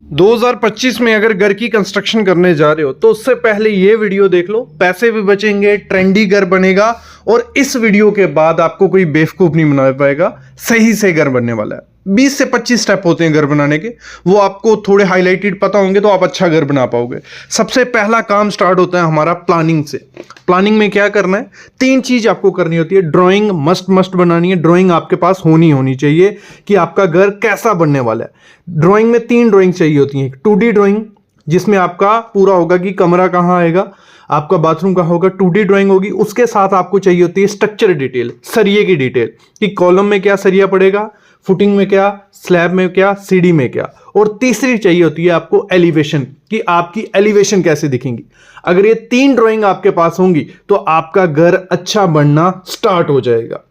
2025 में अगर घर की कंस्ट्रक्शन करने जा रहे हो तो उससे पहले ये वीडियो देख लो, पैसे भी बचेंगे, ट्रेंडी घर बनेगा और इस वीडियो के बाद आपको कोई बेवकूफ नहीं बना पाएगा। सही से घर बनने वाला है। 20 से 25 स्टेप होते हैं घर बनाने के, वो आपको थोड़े हाईलाइटेड पता होंगे तो आप अच्छा घर बना पाओगे। सबसे पहला काम स्टार्ट होता है हमारा प्लानिंग से। प्लानिंग में क्या करना है, 3 चीज आपको करनी होती है। ड्राइंग मस्ट बनानी है, ड्राइंग आपके पास होनी चाहिए कि आपका घर कैसा बनने वाला है। ड्राइंग में 3 ड्राइंग चाहिए होती हैं। 2D ड्राइंग जिसमें आपका पूरा होगा कि कमरा कहाँ आएगा, आपका बाथरूम कहाँ होगा, 2D ड्राइंग होगी। उसके साथ आपको चाहिए होती है स्ट्रक्चर डिटेल, सरिये की डिटेल कि कॉलम में क्या सरिया पड़ेगा, फुटिंग में क्या, स्लैब में क्या, सीढ़ी में क्या। और तीसरी चाहिए होती है आपको एलिवेशन कि आपकी एलिवेशन कैसे दिखेंगी। अगर ये 3 ड्राइंग आपके पास होंगी तो आपका घर अच्छा बनना स्टार्ट हो जाएगा।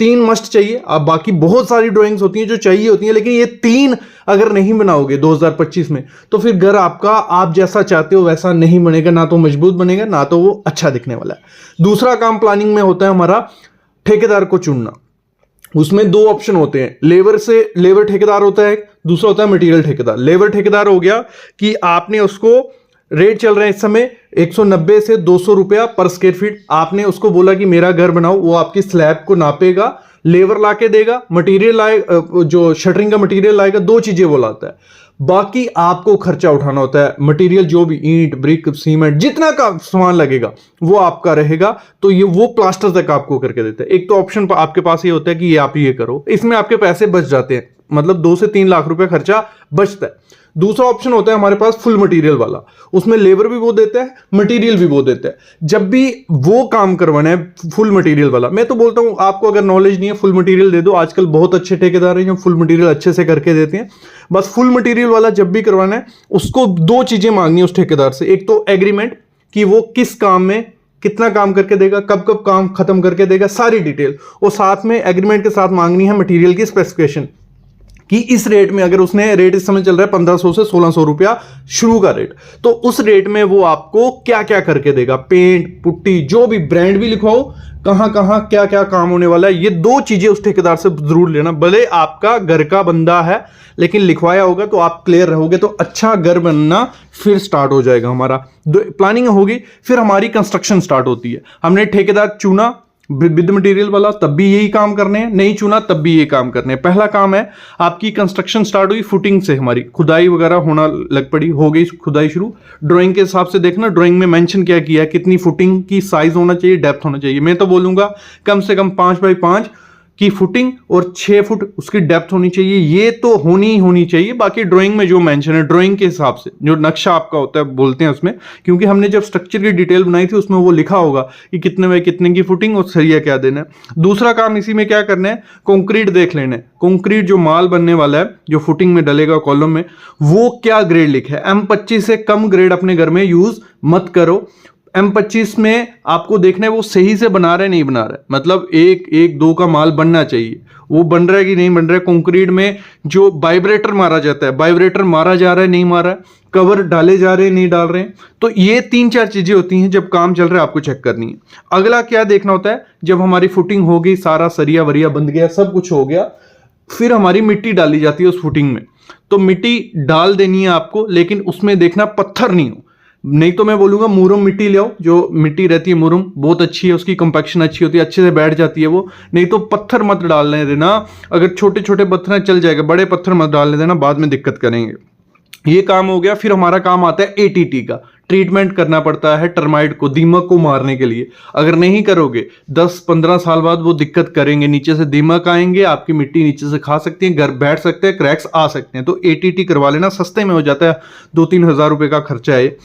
3 मस्ट चाहिए। अब बाकी बहुत सारी ड्राइंग्स होती हैं जो चाहिए होती हैं, लेकिन ये 3 अगर नहीं बनाओगे 2025 में तो फिर घर आपका आप जैसा चाहते हो वैसा नहीं बनेगा, ना तो मजबूत बनेगा ना तो वो अच्छा दिखने वाला है। दूसरा काम प्लानिंग में होता है हमारा ठेकेदार को चुनना। उसमें 2 ऑप्शन होते हैं, लेबर ठेकेदार होता है, दूसरा होता है मटेरियल ठेकेदार। लेबर ठेकेदार हो गया कि आपने उसको, रेट चल रहे हैं इस समय 190 से 200 रुपया पर स्क्वायर फीट। आपने उसको बोला कि मेरा घर बनाओ, वो आपकी स्लैब को नापेगा, लेबर लाके देगा, मटेरियल लाए, जो शटरिंग का मटेरियल लाएगा, 2 चीजें वो लाता है। बाकी आपको खर्चा उठाना होता है। मटेरियल जो भी ईंट, ब्रिक, सीमेंट, जितना का सामान लगेगा वो आपका रहेगा। तो ये वो प्लास्टर तक आपको करके देता है। एक तो ऑप्शन आपके पास ये होता है कि ये आप ये करो, इसमें आपके पैसे बच जाते हैं, मतलब 2 से 3 लाख रुपए खर्चा बचता है। दूसरा ऑप्शन होता है हमारे पास फुल मटेरियल वाला, उसमें लेबर भी वो देता है, मटेरियल भी वो देता है। जब भी वो काम करवाना है फुल मटेरियल वाला, मैं तो बोलता हूं आपको अगर नॉलेज नहीं है फुल मटेरियल दे दो। आजकल बहुत अच्छे ठेकेदार हैं जो फुल मटेरियल अच्छे से करके देते हैं। बस फुल मटेरियल वाला जब भी करवाना है उसको 2 चीजें मांगनी है उस ठेकेदार से। एक तो एग्रीमेंट कि वो किस काम में कितना काम करके देगा, कब कब काम खत्म करके देगा, सारी डिटेल। और साथ में एग्रीमेंट के साथ मांगनी है मटेरियल की स्पेसिफिकेशन कि इस रेट में, अगर उसने रेट इस समय चल रहा है 1500 से 1600 रुपया शुरू का रेट, तो उस रेट में वो आपको क्या क्या करके देगा, पेंट, पुट्टी, जो भी ब्रांड भी लिखवाओ, कहां कहां क्या क्या काम होने वाला है। ये 2 चीजें उस ठेकेदार से जरूर लेना। भले आपका घर का बंदा है लेकिन लिखवाया होगा तो आप क्लियर रहोगे तो अच्छा घर बनना फिर स्टार्ट हो जाएगा। हमारा प्लानिंग होगी, फिर हमारी कंस्ट्रक्शन स्टार्ट होती है। हमने ठेकेदार चुना विद मटेरियल वाला, तब भी यही काम करने हैं, नहीं चुना तब भी ये काम करने हैं। पहला काम है आपकी कंस्ट्रक्शन स्टार्ट हुई फुटिंग से, हमारी खुदाई वगैरह होना लग पड़ी, हो गई खुदाई शुरू। ड्राइंग के हिसाब से देखना, ड्राइंग में मेंशन क्या किया है, कितनी फुटिंग की साइज होना चाहिए, डेप्थ होना चाहिए। मैं तो बोलूंगा कम से कम 5 बाई 5 की फुटिंग और 6 फुट उसकी डेप्थ होनी चाहिए। ये तो होनी चाहिए। बाकी ड्राइंग में जो मेंशन है, ड्राइंग के हिसाब से जो नक्शा आपका होता है बोलते हैं उसमें, क्योंकि हमने जब स्ट्रक्चर की डिटेल बनाई थी उसमें वो लिखा होगा कि कितने बाई कितने की फुटिंग और सरिया क्या देना है। दूसरा काम इसी में क्या करना है, कंक्रीट देख लेना है। कंक्रीट जो माल बनने वाला है, जो फुटिंग में डलेगा कॉलम में, वो क्या ग्रेड लिखा है। M25 से कम ग्रेड अपने घर में यूज मत करो। M25 में आपको देखना है वो सही से बना रहा है नहीं बना रहा है, मतलब 1-1-2 का माल बनना चाहिए, वो बन रहा है कि नहीं बन रहा है। कंक्रीट में जो वाइब्रेटर मारा जाता है, वाइब्रेटर मारा जा रहा है नहीं मारा है, कवर डाले जा रहे हैं नहीं डाल रहे हैं। तो ये 3-4 चीजें होती हैं जब काम चल रहा है आपको चेक करनी है। अगला क्या देखना होता है, जब हमारी फुटिंग हो गई, सारा सरिया वरिया बंध गया, सब कुछ हो गया, फिर हमारी मिट्टी डाली जाती है उस फुटिंग में। तो मिट्टी डाल देनी है आपको, लेकिन उसमें देखना पत्थर नहीं हो, नहीं तो मैं बोलूंगा मुरम मिट्टी ले आओ। जो मिट्टी रहती है मुरम बहुत अच्छी है, उसकी कंपैक्शन अच्छी होती है, अच्छे से बैठ जाती है वो। नहीं तो पत्थर मत डालने देना, अगर छोटे छोटे पत्थर चल जाएगा, बड़े पत्थर मत डालने देना, बाद में दिक्कत करेंगे। ये काम हो गया। फिर हमारा काम आता है ATT का, ट्रीटमेंट करना पड़ता है टर्माइट को, दीमक को मारने के लिए। अगर नहीं करोगे 10-15 साल बाद वो दिक्कत करेंगे, नीचे से दीमक आएंगे, आपकी मिट्टी नीचे से खा सकती है, घर बैठ सकते हैं, क्रैक्स आ सकते हैं। तो ATT करवा लेना, सस्ते में हो जाता है, 2-3 हज़ार रुपए का खर्चा है।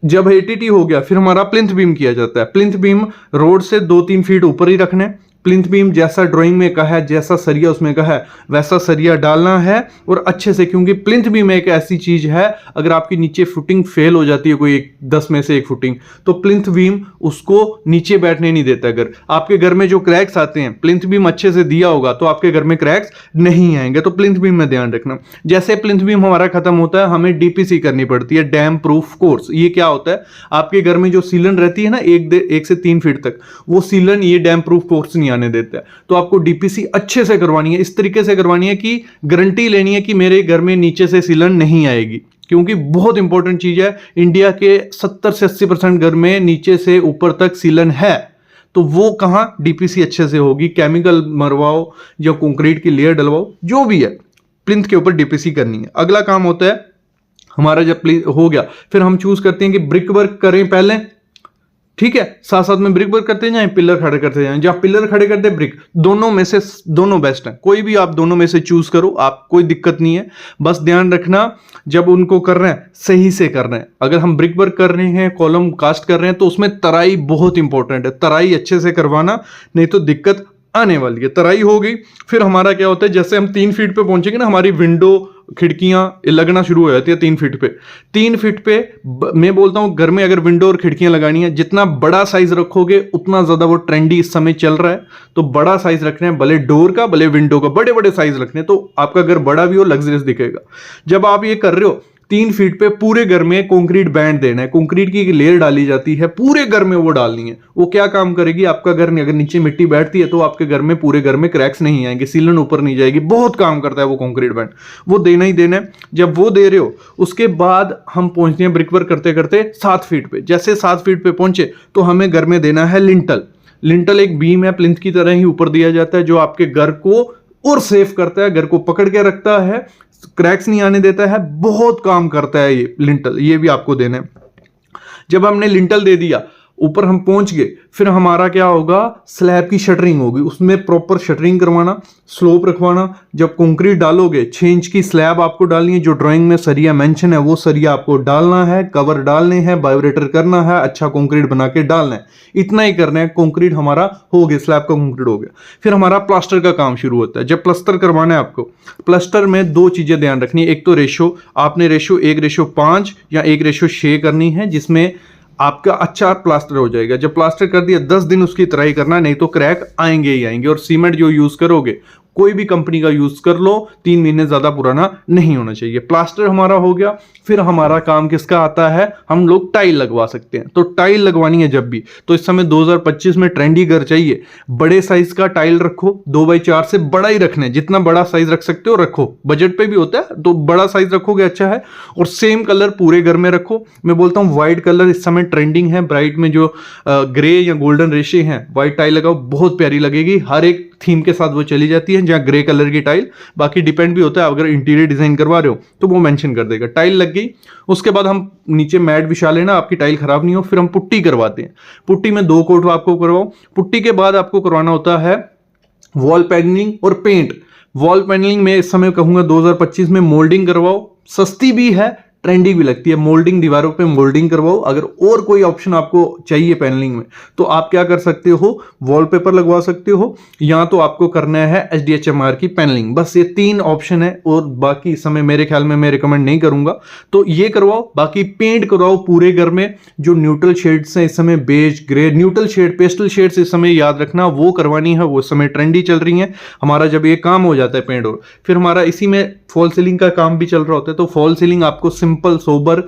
जब ATT हो गया फिर हमारा प्लिंथ बीम किया जाता है। प्लिंथ बीम रोड से 2-3 फीट ऊपर ही रखना है। प्लिंथ बीम जैसा ड्राइंग में कहा है, जैसा सरिया उसमें कहा है, वैसा सरिया डालना है और अच्छे से, क्योंकि प्लिंथ बीम एक ऐसी चीज है, अगर आपकी नीचे फुटिंग फेल हो जाती है, कोई 10 में से 1 फुटिंग, तो प्लिंथ बीम उसको नीचे बैठने नहीं देता। अगर आपके घर में जो क्रैक्स आते हैं, प्लिंथ बीम अच्छे से दिया होगा तो आपके घर में क्रैक्स नहीं आएंगे। तो प्लिंथ बीम में ध्यान रखना। जैसे प्लिंथ बीम हमारा खत्म होता है, हमें DPC करनी पड़ती है, डैम प्रूफ कोर्स। ये क्या होता है, आपके घर में जो सीलन रहती है ना 1 से 3 फीट तक, वो सीलन ये डैम प्रूफ कोर्स नहीं आने देता है। तो आपको DPC अच्छे से करवानी है, इस तरीके से करवानी है कि गारंटी लेनी है कि मेरे घर में नीचे से सीलन नहीं आएगी। क्योंकि बहुत इंपॉर्टेंट चीज है। इंडिया के 70 से 80% घर में नीचे से ऊपर तक सीलन है, तो वो कहां डीपीसी अच्छे से होगी। केमिकल मरवाओ या कंक्रीट की लेयर डलवाओ, जो भी है प्लिंथ के ऊपर डीपीसी करनी है। अगला काम होता है हमारा, जब हो गया फिर हम चूज करते हैं कि ब्रिक वर्क करें पहले, ठीक है, साथ साथ में ब्रिक वर्क करते जाएं, पिलर खड़े करते जाएं। जहां पिलर खड़े करते ब्रिक, दोनों में से दोनों बेस्ट हैं, कोई भी आप दोनों में से चूज करो, आप कोई दिक्कत नहीं है। बस ध्यान रखना जब उनको कर रहे हैं सही से कर रहे हैं। अगर हम ब्रिक वर्क कर रहे हैं, कॉलम कास्ट कर रहे हैं, तो उसमें तराई बहुत इंपॉर्टेंट है, तराई अच्छे से करवाना, नहीं तो दिक्कत आने वाली है। तराई हो गई, फिर हमारा क्या होता है, जैसे हम 3 फीट पे पहुंचेंगे ना, हमारी विंडो खिड़कियां लगना शुरू हो जाती है 3 फीट पे। 3 फीट पे मैं बोलता हूं घर में अगर विंडो और खिड़कियां लगानी है, जितना बड़ा साइज रखोगे उतना ज्यादा वो ट्रेंडी इस समय चल रहा है। तो बड़ा साइज रखना है, भले डोर का भले विंडो का, बड़े बड़े साइज रखने हैं, तो आपका घर बड़ा भी हो, लग्जरियस दिखेगा। जब आप ये कर रहे हो 3 फीट पे पूरे घर में कंक्रीट बैंड देना है, कंक्रीट की एक लेयर डाली जाती है, पूरे घर में वो डालनी है। वो क्या काम करेगी, आपका घर अगर नीचे मिट्टी बैठती है तो आपके घर में पूरे घर में क्रैक्स नहीं आएंगे, सीलन ऊपर नहीं जाएगी, बहुत काम करता है वो कंक्रीट बैंड, वो देना ही देना है। जब वो दे रहे हो उसके बाद हम पहुंचते हैं ब्रिकवर्क करते करते 7 फीट पे। जैसे 7 फीट पे पहुंचे तो हमें घर में देना है लिंटल। लिंटल एक बीम है, प्लिंथ की तरह ही ऊपर दिया जाता है, जो आपके घर को और सेफ करता है, घर को पकड़ के रखता है, क्रैक्स नहीं आने देता है, बहुत काम करता है ये लिंटल। ये भी आपको देना है। जब हमने लिंटल दे दिया, ऊपर हम पहुंच गए, फिर हमारा क्या होगा, स्लैब की शटरिंग होगी, उसमें प्रॉपर शटरिंग करवाना, स्लोप रखवाना। जब कंक्रीट डालोगे 6 इंच की स्लैब आपको डालनी है, जो ड्राइंग में सरिया मेंशन है वो सरिया आपको डालना है, कवर डालने हैं, वाइब्रेटर करना है, अच्छा कंक्रीट बना के डालना है। इतना ही करना है, कंक्रीट हमारा हो गया, स्लैब का कंक्रीट हो गया। फिर हमारा प्लास्टर का काम शुरू होता है। जब प्लास्टर करवाना है आपको, प्लास्टर में 2 चीजें ध्यान रखनी है। एक तो रेशो, आपने रेशो 1:5 या 1:6 करनी है, जिसमें आपका अच्छा प्लास्टर हो जाएगा। जब प्लास्टर कर दिया 10 दिन उसकी तराई करना, नहीं तो क्रैक आएंगे ही आएंगे। और सीमेंट जो यूज करोगे कोई भी कंपनी का यूज कर लो, 3 महीने ज्यादा पुराना नहीं होना चाहिए। प्लास्टर हमारा हो गया। फिर हमारा काम किसका आता है, हम लोग टाइल लगवा सकते हैं। तो टाइल लगवानी है जब भी, तो इस समय 2025 में ट्रेंडी घर चाहिए, बड़े साइज का टाइल रखो, 2x4 से बड़ा ही रखना है, जितना बड़ा साइज रख सकते हो रखो, बजट पे भी होता है तो बड़ा साइज रखोगे अच्छा है। और सेम कलर पूरे घर में रखो। मैं बोलता हूं व्हाइट कलर इस समय ट्रेंडिंग है, ब्राइट में जो ग्रे या गोल्डन रेशे हैं, व्हाइट टाइल लगाओ, बहुत प्यारी लगेगी। हर एक थीम के साथ वो चली जाती है, जहां ग्रे कलर की टाइल, बाकी डिपेंड भी होता है, अगर इंटीरियर डिजाइन करवा रहे हो तो वो मेंशन कर देगा। टाइल लग गई, उसके बाद हम नीचे मैट बिछा लेना, आपकी टाइल खराब नहीं हो। फिर हम पुट्टी करवाते हैं। पुट्टी में 2 कोट आपको करवाओ। पुट्टी के बाद आपको करवाना होता है वॉल पैनलिंग और पेंट। वॉल पैनलिंग में इस समय कहूंगा 2025 में मोल्डिंग करवाओ, सस्ती भी है, ट्रेंडी भी लगती है। मोल्डिंग, दीवारों पे मोल्डिंग करवाओ। अगर और कोई ऑप्शन आपको चाहिए पैनलिंग में तो आप क्या कर सकते हो, वॉलपेपर लगवा सकते हो, या तो आपको करना है SDHMR की पैनलिंग। बस ये 3 ऑप्शन है, और बाकी इस समय मेरे ख्याल में मैं रिकमेंड नहीं करूंगा, तो ये करवाओ। बाकी पेंट करवाओ पूरे घर में। जो न्यूट्रल शेड्स हैं इस समय, beige, grey, neutral shade, pastel shades इस समय याद रखना वो करवानी है, वो इस समय ट्रेंडी चल रही है। हमारा जब ये काम हो जाता है पेंट, और फिर हमारा इसी में फॉल सीलिंग का काम भी चल रहा होता है। तो फॉल सीलिंग आपको सिंपल, सोबर,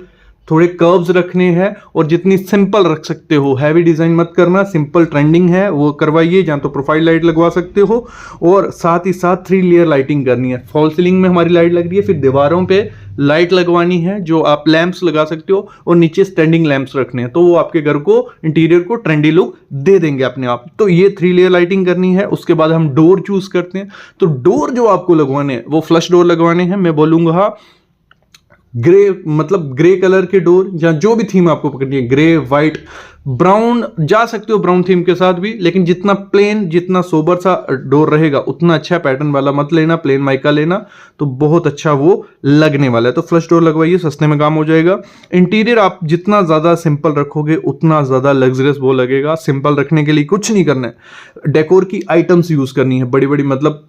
थोड़े कर्व्स रखने हैं, और जितनी सिंपल रख सकते हो, हैवी डिजाइन मत करना, सिंपल ट्रेंडिंग है वो करवाइए। जहां तो प्रोफाइल लाइट लगवा सकते हो, और साथ ही साथ 3 लेयर लाइटिंग करनी है। फॉल सीलिंग में हमारी लाइट लग रही है, फिर दीवारों पे लाइट लगवानी है, जो आप लैंप्स लगा सकते हो, और नीचे स्टैंडिंग लैंप्स रखने हैं, तो वो आपके घर को, इंटीरियर को ट्रेंडी लुक दे देंगे अपने आप। तो ये 3 लेयर लाइटिंग करनी है। उसके बाद हम डोर चूज करते हैं। तो डोर जो आपको लगवाने हैं वो फ्लश डोर लगवाने हैं। मैं बोलूंगा ग्रे, मतलब ग्रे कलर के डोर, या जो भी थीम आपको पकड़नी है, ग्रे, व्हाइट, ब्राउन, जा सकते हो ब्राउन थीम के साथ भी, लेकिन जितना प्लेन, जितना सोबर सा डोर रहेगा उतना अच्छा। पैटर्न वाला मत लेना, प्लेन माइका लेना, तो बहुत अच्छा वो लगने वाला है। तो फ्लश डोर लगवाइए, सस्ते में काम हो जाएगा। इंटीरियर आप जितना ज्यादा सिंपल रखोगे उतना ज्यादा लग्जरियस वो लगेगा। सिंपल रखने के लिए कुछ नहीं करना है, डेकोर की आइटम्स यूज करनी है, बड़ी बड़ी, मतलब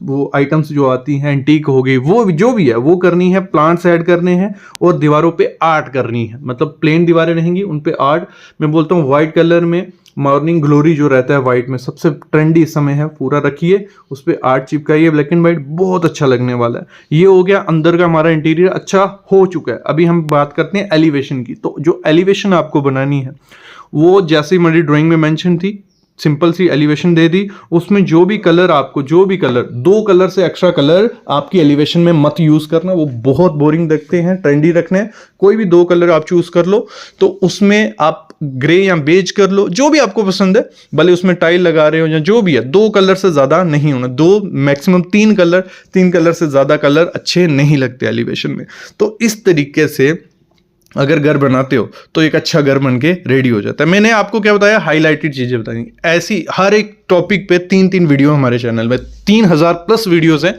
वो आइटम्स जो आती हैं, एंटीक हो गई, वो जो भी है वो करनी है, प्लांट्स ऐड करने हैं, और दीवारों पे आर्ट करनी है। मतलब प्लेन दीवारें रहेंगी, उन पे आर्ट। मैं बोलता हूँ व्हाइट कलर में मॉर्निंग ग्लोरी जो रहता है व्हाइट में, सबसे ट्रेंडी इस समय है, पूरा रखिए, उस पर आर्ट चिपकाइए, ब्लैक एंड व्हाइट, बहुत अच्छा लगने वाला है। ये हो गया अंदर का हमारा इंटीरियर अच्छा हो चुका है। अभी हम बात करते हैं एलिवेशन की। तो जो एलिवेशन आपको बनानी है वो जैसे हमारी ड्राइंग में मेंशन थी, सिंपल सी एलिवेशन दे दी, उसमें जो भी कलर आपको, जो भी कलर, 2 कलर से एक्स्ट्रा कलर आपकी एलिवेशन में मत यूज करना, वो बहुत बोरिंग दिखते हैं, ट्रेंडी रखने हैं। कोई भी 2 कलर आप चूज कर लो, तो उसमें आप ग्रे या बेज कर लो, जो भी आपको पसंद है, भले उसमें टाइल लगा रहे हो या जो भी है। 2 कलर से ज्यादा नहीं होना, 2 मैक्सिमम 3 कलर, 3 कलर से ज्यादा कलर अच्छे नहीं लगते एलिवेशन में। तो इस तरीके से अगर घर बनाते हो तो एक अच्छा घर बन के रेडी हो जाता है। मैंने आपको क्या बताया, हाईलाइटेड चीजें बताई। ऐसी हर एक टॉपिक पे 3-3 वीडियो हमारे चैनल में, 3000 प्लस वीडियोस हैं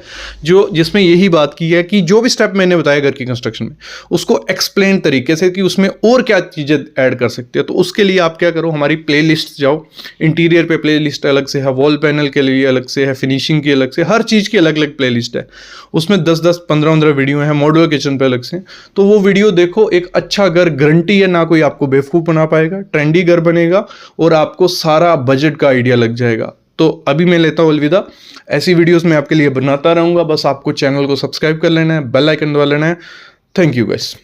जो जिसमें यही बात की है कि जो भी स्टेप मैंने बताया घर की कंस्ट्रक्शन में, उसको एक्सप्लेन तरीके से कि उसमें और क्या चीजें ऐड कर सकते हो। तो उसके लिए आप क्या करो, हमारी प्लेलिस्ट जाओ, इंटीरियर पे प्लेलिस्ट अलग से है, वॉल पैनल के लिए अलग से है, फिनिशिंग की अलग से, हर चीज की अलग अलग प्लेलिस्ट है। उसमें 10-10, 15-15 वीडियो है, मॉड्यूलर किचन पे अलग से। तो वो वीडियो देखो, एक अच्छा घर गारंटी है, ना कोई आपको बेवकूफ बना पाएगा, ट्रेंडी घर बनेगा और आपको सारा बजट का आइडिया लग जाएगा। तो अभी मैं लेता हूं अलविदा। ऐसी वीडियोस मैं आपके लिए बनाता रहूंगा, बस आपको चैनल को सब्सक्राइब कर लेना है, बेल आइकन दबा लेना है। Thank you guys.